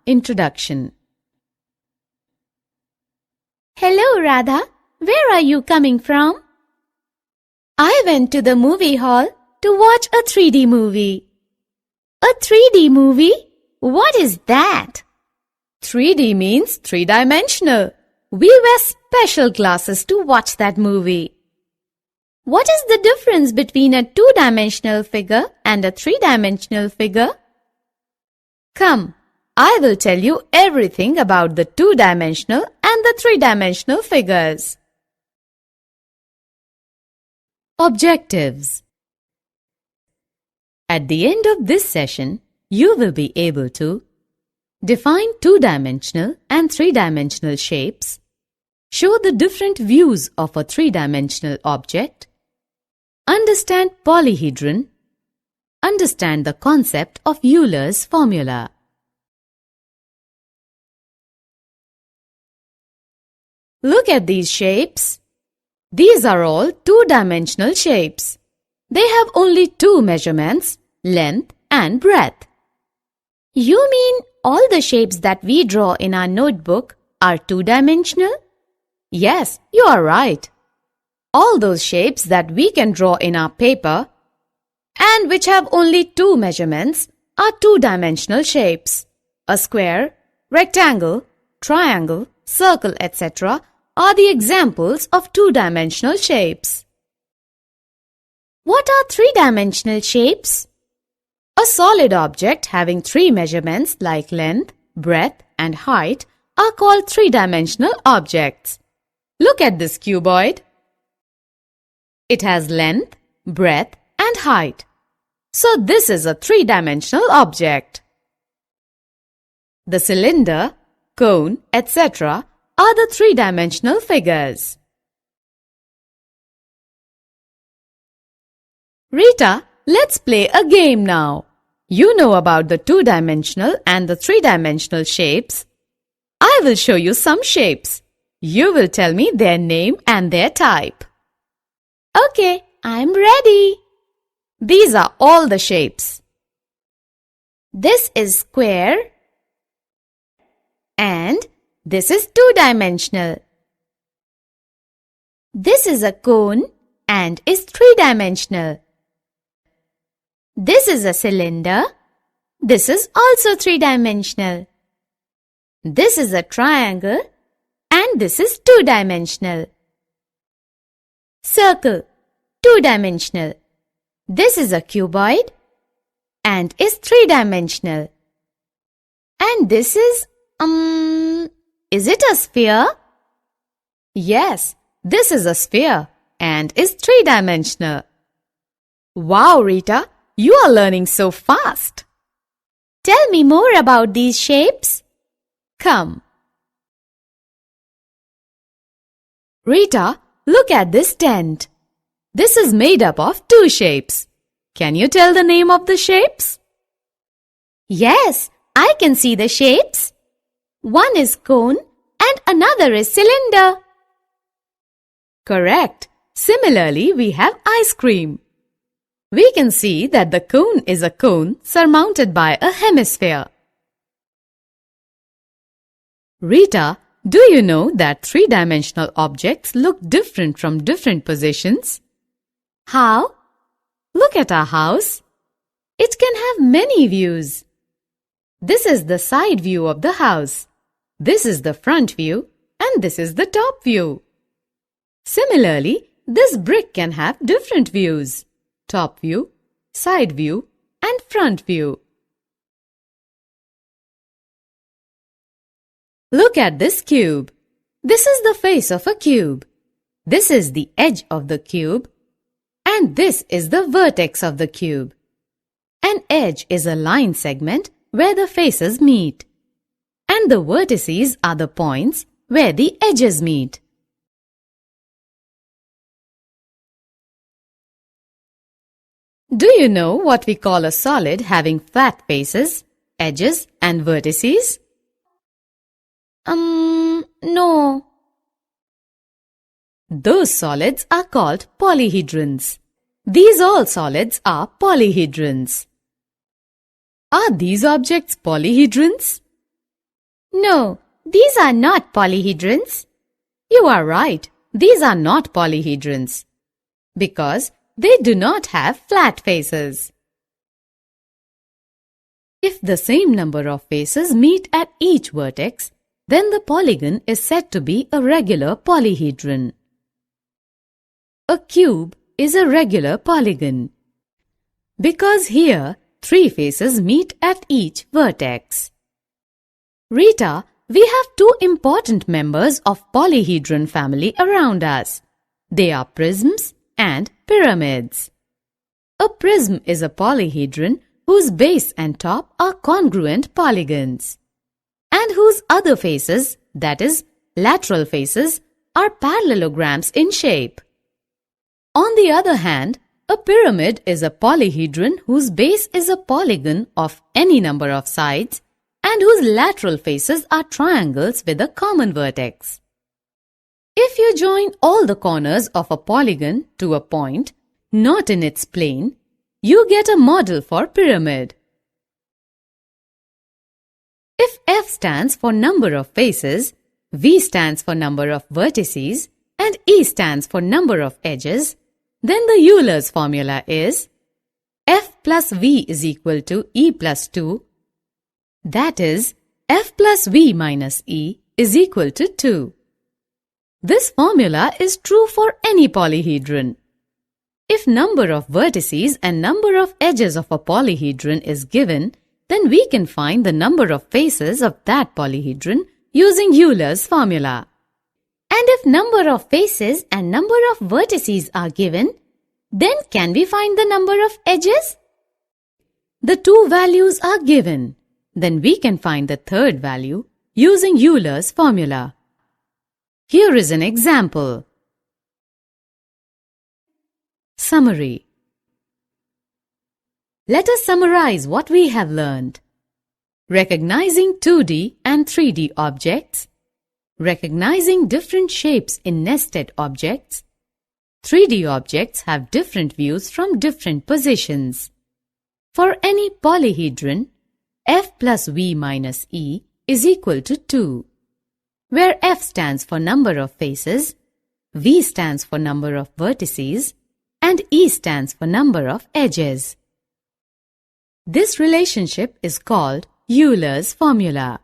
Introduction. Hello, Radha. Where are you coming from? I went to the movie hall to watch a 3D movie. A 3D movie? What is that? 3D means three-dimensional. We wear special glasses to watch that movie. What is the difference between a two-dimensional figure and a three-dimensional figure? Come, I will tell you everything about the two-dimensional and the three-dimensional figures. Objectives. At the end of this session, you will be able to define two-dimensional and three-dimensional shapes, show the different views of a three-dimensional object, understand polyhedron, understand the concept of Euler's formula. Look at these shapes. These are all two-dimensional shapes. They have only two measurements, length and breadth. You mean all the shapes that we draw in our notebook are two-dimensional? Yes, you are right. All those shapes that we can draw in our paper and which have only two measurements are two-dimensional shapes. A square, rectangle, triangle, circle, etc. are the examples of two-dimensional shapes. What are three-dimensional shapes? A solid object having three measurements like length, breadth and height are called three-dimensional objects. Look at this cuboid. It has length, breadth and height. So this is a three-dimensional object. The cylinder, cone, etc. are the three-dimensional figures. Rita, let's play a game now. You know about the two-dimensional and the three-dimensional shapes. I will show you some shapes. You will tell me their name and their type. Okay, I'm ready. These are all the shapes. This is square and this is two-dimensional. This is a cone and is three-dimensional. This is a cylinder. This is also three-dimensional. This is a triangle and this is two-dimensional. Circle, two-dimensional. This is a cuboid and is three-dimensional. And this is it a sphere? Yes, this is a sphere and is three-dimensional. Wow, Rita, you are learning so fast. Tell me more about these shapes. Come. Rita, look at this tent. This is made up of two shapes. Can you tell the name of the shapes? Yes, I can see the shapes. One is cone and another is cylinder. Correct. Similarly, we have ice cream. We can see that the cone is a cone surmounted by a hemisphere. Rita, do you know that three-dimensional objects look different from different positions? How? Look at our house. It can have many views. This is the side view of the house. This is the front view and this is the top view. Similarly, this brick can have different views: top view, side view and front view. Look at this cube. This is the face of a cube. This is the edge of the cube and this is the vertex of the cube. An edge is a line segment where the faces meet, and the vertices are the points where the edges meet. Do you know what we call a solid having flat faces, edges and vertices? No. Those solids are called polyhedrons. These all solids are polyhedrons. Are these objects polyhedrons? No, these are not polyhedrons. You are right. These are not polyhedrons because they do not have flat faces. If the same number of faces meet at each vertex, then the polygon is said to be a regular polyhedron. A cube is a regular polygon because here 3 faces meet at each vertex. Rita, we have 2 important members of polyhedron family around us. They are prisms and pyramids. A prism is a polyhedron whose base and top are congruent polygons and whose other faces, that is, lateral faces, are parallelograms in shape. On the other hand, a pyramid is a polyhedron whose base is a polygon of any number of sides and whose lateral faces are triangles with a common vertex. If you join all the corners of a polygon to a point not in its plane, you get a model for pyramid. If F stands for number of faces, V stands for number of vertices, and E stands for number of edges, then the Euler's formula is F plus V is equal to E plus 2. That is, F plus V minus E is equal to 2. This formula is true for any polyhedron. If number of vertices and number of edges of a polyhedron is given, then we can find the number of faces of that polyhedron using Euler's formula. And if number of faces and number of vertices are given, then can we find the number of edges? The 2 values are given. Then we can find the third value using Euler's formula. Here is an example. Summary. Let us summarize what we have learned. Recognizing 2D and 3D objects. Recognizing different shapes in nested objects. 3D objects have different views from different positions. For any polyhedron, F plus V minus E is equal to 2, where F stands for number of faces, V stands for number of vertices, and E stands for number of edges. This relationship is called Euler's formula.